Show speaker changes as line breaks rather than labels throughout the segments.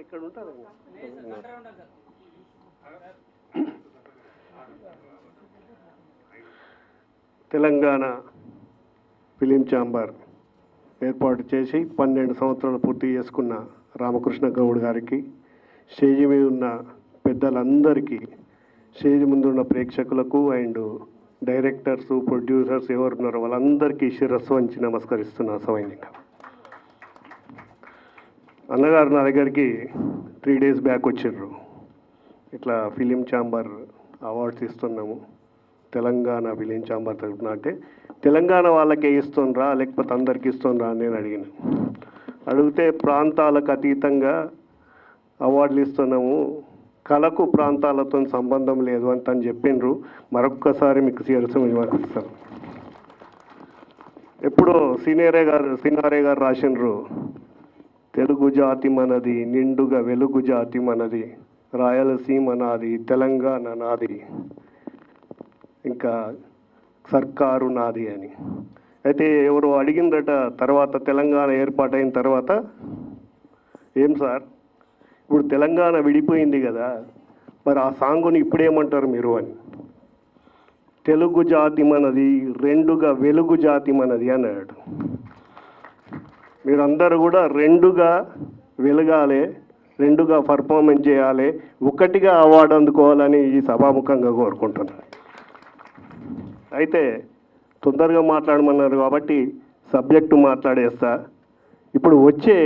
ఇక్కడ ఉంటారు. Telangana film chamber ఏర్పాటు చేసి 12 సంవత్సరాలు పూర్తి చేసుకున్న రామకృష్ణ గౌడ్ గారికి, స్టేజ్ మీద ఉన్న పెద్దలందరికీ, స్టేజ్ ముందున్న ప్రేక్షకులకు అండ్ డైరెక్టర్స్, ప్రొడ్యూసర్స్ ఎవరున్నారో వాళ్ళందరికీ శిరస్సు వంచి నమస్కరిస్తున్నా సవైన్యంగా. అన్నగారు నా దగ్గరికి 3 days బ్యాక్ వచ్చిండ్రు. ఇట్లా ఫిలిం ఛాంబర్ అవార్డ్స్ ఇస్తున్నాము, తెలంగాణ ఫిలిం ఛాంబర్ తరఫున. అంటే తెలంగాణ వాళ్ళకే ఇస్తుండ్రా లేకపోతే అందరికీ ఇస్తుండ్రా అని నేను అడిగాను. అడిగితే ప్రాంతాలకు అతీతంగా అవార్డులు ఇస్తున్నాము, కళకు ప్రాంతాలతో సంబంధం లేదు అని తను చెప్పిండ్రు. మరొక్కసారి మీకు శిరస్సు విమర్శిస్తాను. ఎప్పుడో సినారే గారు రాసిండ్రు, తెలుగు జాతి మనది, నిండుగా వెలుగు జాతి మనది, రాయలసీమ నాది, తెలంగాణ నాది, ఇంకా సర్కారు నాది అని. అయితే ఎవరు అడిగిందట తర్వాత తెలంగాణ ఏర్పాటైన తర్వాత, ఏం సార్ ఇప్పుడు తెలంగాణ విడిపోయింది కదా, మరి ఆ సాంగుని ఇప్పుడేమంటారు మీరు అని. తెలుగు జాతి మనది, రెండుగా వెలుగు జాతి మనది అన్నాడు. మీరందరూ కూడా రెండుగా వెలగాలి, రెండుగా పర్ఫార్మెన్స్ చేయాలి, ఒకటిగా అవార్డు అందుకోవాలని ఈ సభాముఖంగా కోరుకుంటున్నాను. అయితే తొందరగా మాట్లాడమన్నారు కాబట్టి సబ్జెక్టు మాట్లాడేస్తా. ఇప్పుడు వచ్చే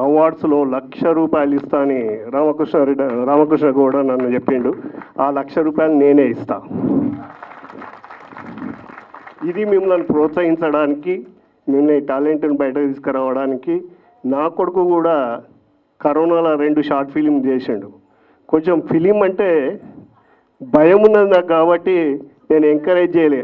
అవార్డ్స్లో ₹1,00,000 ఇస్తా అని రామకృష్ణ గౌడ నన్ను చెప్పిండు. ఆ ₹1,00,000 నేనే ఇస్తా. ఇది మిమ్మల్ని ప్రోత్సహించడానికి, మిమ్మల్ని టాలెంట్ని బయటకు తీసుకురావడానికి. నా కొడుకు కూడా కరోనాలో 2 షార్ట్ ఫిలిం చేసిండు. కొంచెం ఫిలిం అంటే భయం ఉన్నది నాకు, కాబట్టి నేను ఎంకరేజ్ చేయలే.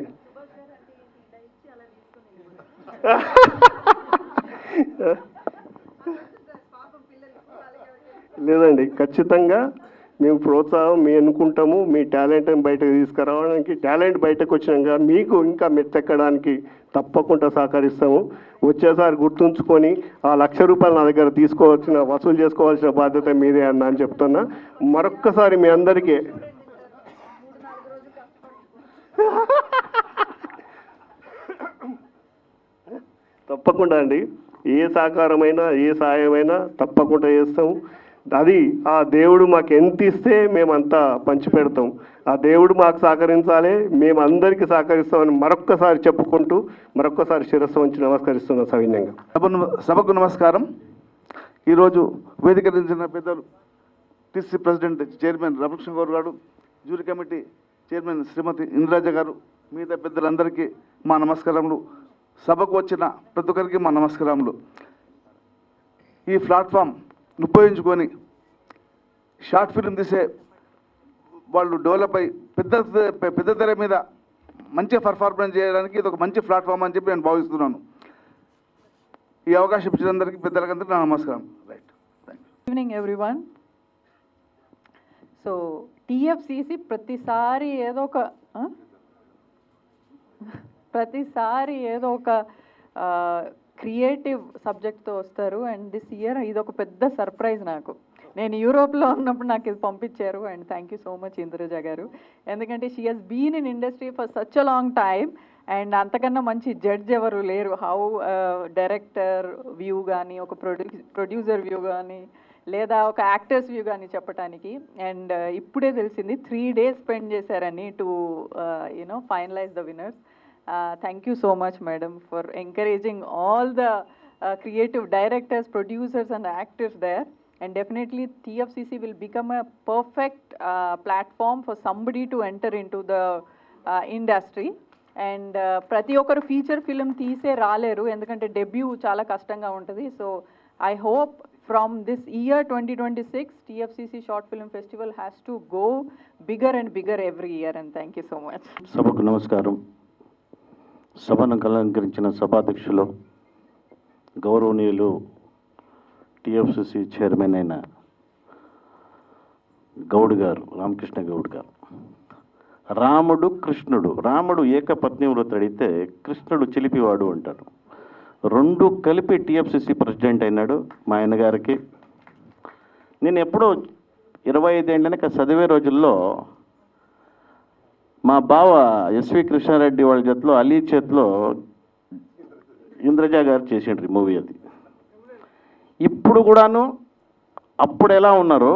లేదండి, ఖచ్చితంగా మేము ప్రోత్సాహం మీ అనుకుంటాము. మీ టాలెంట్ని బయటకు తీసుకురావడానికి, టాలెంట్ బయటకు వచ్చినాక మీకు ఇంకా మెత్తెక్కడానికి తప్పకుండా సహకరిస్తాము. వచ్చేసారి గుర్తుంచుకొని ఆ ₹1,00,000 నా దగ్గర వసూలు చేసుకోవాల్సిన బాధ్యత మీదే అన్న అని చెప్తున్నా. మరొక్కసారి మీ అందరికీ తప్పకుండా అండి, ఏ సహకారమైనా ఏ సహాయమైనా తప్పకుండా చేస్తాము. అది ఆ దేవుడు మాకు ఎంత ఇస్తే మేమంతా పంచిపెడతాం. ఆ దేవుడు మాకు సహకరించాలి, మేము అందరికీ సహకరిస్తామని మరొక్కసారి చెప్పుకుంటూ మరొక్కసారి శిరస్సు వంచి నమస్కరిస్తున్నాం సవినయంగా.
సభకు నమస్కారం. ఈరోజు వేదిక నుంచి పెద్దలు TC president chairman Ramakrishna Goud గారు, జ్యూరీ కమిటీ చైర్మన్ శ్రీమతి ఇంద్రాజ గారు, మిగతా పెద్దలందరికీ మా నమస్కారములు. సభకు వచ్చిన ప్రతి ఒక్కరికి మా నమస్కారములు. ఈ ప్లాట్ఫామ్ ఉపయోగించుకొని షార్ట్ ఫిల్మ్ తీసే వాళ్ళు డెవలప్ అయ్యి పెద్ద తెర మీద మంచి పర్ఫార్మెన్స్ చేయడానికి ఇది ఒక మంచి ప్లాట్ఫామ్ అని చెప్పి నేను భావిస్తున్నాను. ఈ అవకాశం ఇచ్చినందరికీ పెద్దలందరికీ నా నమస్కారం. Right, thank you.
Evening everyone. So TFCC ప్రతిసారి ఏదో ఒక క్రియేటివ్ సబ్జెక్ట్తో వస్తారు. అండ్ దిస్ ఇయర్ ఇది ఒక పెద్ద సర్ప్రైజ్ నాకు. నేను యూరోప్లో ఉన్నప్పుడు నాకు ఇది పంపించారు. And thank you so much Indraja garu, ఎందుకంటే she has been in industry for such a long time. And అంతకన్నా మంచి జడ్జ్ ఎవరు లేరు. హౌ డైరెక్టర్ వ్యూ కానీ, ఒక ప్రొడ్యూసర్ వ్యూ కానీ, లేదా ఒక యాక్టర్స్ వ్యూ కానీ చెప్పడానికి. అండ్ ఇప్పుడే తెలిసింది 3 days స్పెండ్ చేశారని to finalise the winners. Thank you so much, madam, for encouraging all the creative directors, producers and actors there. And definitely TFCC will become a perfect platform for somebody to enter into the industry. And prati okkaru feature film teese raaleru, endukante debut chaala kastanga untadi. So I hope from this year 2026 TFCC Short Film Festival has to go bigger and bigger every year. And thank you so much.
Sabhaku namaskaram. సభను అలంకరించిన సభాధ్యక్షులు గౌరవనీయులు TFCC chairman అయిన గౌడ్ గారు, రామకృష్ణ గౌడ్ గారు. రాముడు కృష్ణుడు, రాముడు ఏకపత్ని వ్రతుడైతే కృష్ణుడు చిలిపివాడు అంటాడు. 2 కలిపి టిఎఫ్సిసి ప్రెసిడెంట్ అయినాడు మా ఆయన గారికి. నేను ఎప్పుడో 25 ఏళ్ళని చదివే రోజుల్లో మా బావ ఎస్వి కృష్ణారెడ్డి వాళ్ళ జతలో అలీ చేతిలో ఇంద్రజ గారు చేసిండ్రు మూవీ అది. ఇప్పుడు కూడాను అప్పుడు ఎలా ఉన్నారో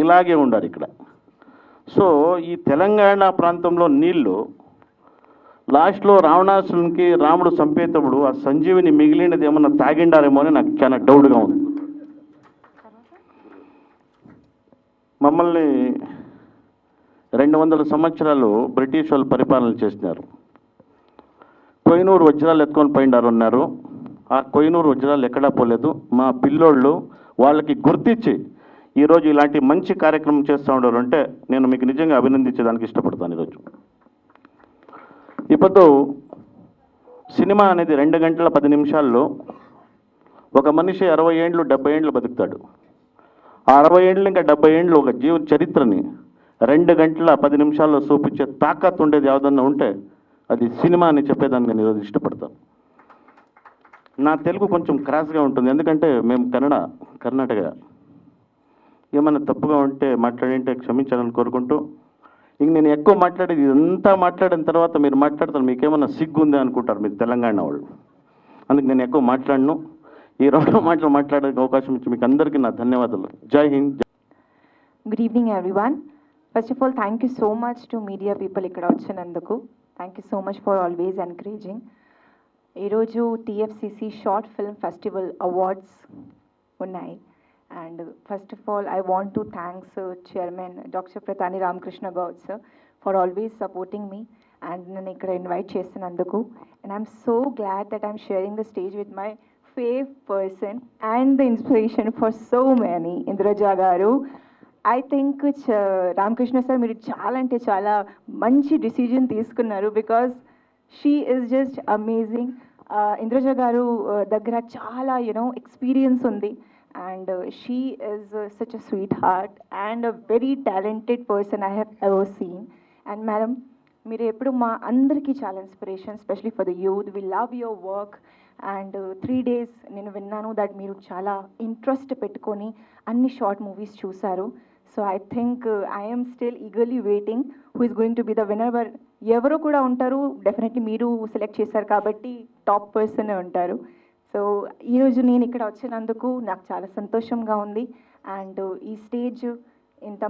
ఇలాగే ఉండారు ఇక్కడ. సో ఈ తెలంగాణ ప్రాంతంలో నీళ్లు లాస్ట్లో రావణాసునికి రాముడు చంపేటప్పుడు ఆ సంజీవిని మిగిలినది ఏమన్నా తాగిండారేమో అని నాకు చాలా డౌట్గా ఉంది. మమ్మల్ని 200 సంవత్సరాలు బ్రిటిష్ వాళ్ళు పరిపాలన చేసినారు. కొయ్యూరు వజ్రాలు ఎత్తుకొని పోయినారు అన్నారు. ఆ కొయ్యూరు వజ్రాలు ఎక్కడా పోలేదు. మా పిల్లోళ్ళు వాళ్ళకి గుర్తించి ఈరోజు ఇలాంటి మంచి కార్యక్రమం చేస్తూ ఉన్నారు అంటే నేను మీకు నిజంగా అభినందించడానికి ఇష్టపడతాను. ఈరోజు ఇప్పుడు సినిమా అనేది 2 గంటల 10 నిమిషాల్లో ఒక మనిషి 60 ఏండ్లు 70 ఏండ్లు బతుకుతాడు. ఆ 60 ఏండ్లు ఇంకా 70 ఏండ్లు ఒక జీవన చరిత్రని 2 గంటల 10 నిమిషాల్లో చూపించే తాకత్ ఉండేది ఏదన్నా ఉంటే అది సినిమా అని చెప్పేదాన్ని నేను ఈరోజు ఇష్టపడతాను. నా తెలుగు కొంచెం క్రాస్గా ఉంటుంది, ఎందుకంటే మేము కర్ణాటక. ఏమైనా తప్పుగా ఉంటే మాట్లాడింటే క్షమించాలని కోరుకుంటూ, ఇంక నేను ఎక్కువ మాట్లాడేది ఇదంతా మాట్లాడిన తర్వాత మీరు మాట్లాడతారు, మీకేమన్నా సిగ్గు ఉందా అనుకుంటారు మీరు తెలంగాణ వాళ్ళు. అందుకు నేను ఎక్కువ మాట్లాడను. ఈ 2 మాటలు మాట్లాడే అవకాశం ఇచ్చి మీకు అందరికీ నా ధన్యవాదాలు. జై Hind.
Good evening, everyone. First of all, thank you so much to media people ikkada vachinanduku. Thank you so much for always encouraging. Ee roju TFCC Short Film Festival Awards unnai. And first of all, I want to thank Chairman Dr. Prathani Ramakrishna Gaud sir for always supporting me and nanu ikkada invite chesinanduku. And I'm so glad that I'm sharing the stage with my fave person and the inspiration for so many, Indraja garu. I think Ramakrishna sir మీరు చాలా అంటే చాలా మంచి decision తీసుకున్నారు, because she is just amazing. Indraja garu దగ్గర చాలా experience ఉంది, and she is such a sweetheart and a very talented person I have ever seen. And madam, మీరు ఎప్పుడు మా అందరికీ చాలా inspiration, especially for the youth. We love your work. And 3 days నేను విన్నాను దట్ మీరు చాలా ఇంట్రెస్ట్ పెట్టుకొని అన్ని షార్ట్ మూవీస్ చూశారు. So I think I'm still eagerly waiting who is going to be the winner. But ఎవరు కూడా ఉంటారు, డెఫినెట్లీ మీరు సెలెక్ట్ చేశారు కాబట్టి టాప్ పర్సనే ఉంటారు. సో ఈరోజు నేను ఇక్కడ వచ్చినందుకు నాకు చాలా సంతోషంగా ఉంది. అండ్ ఈ స్టేజ్ ఇంత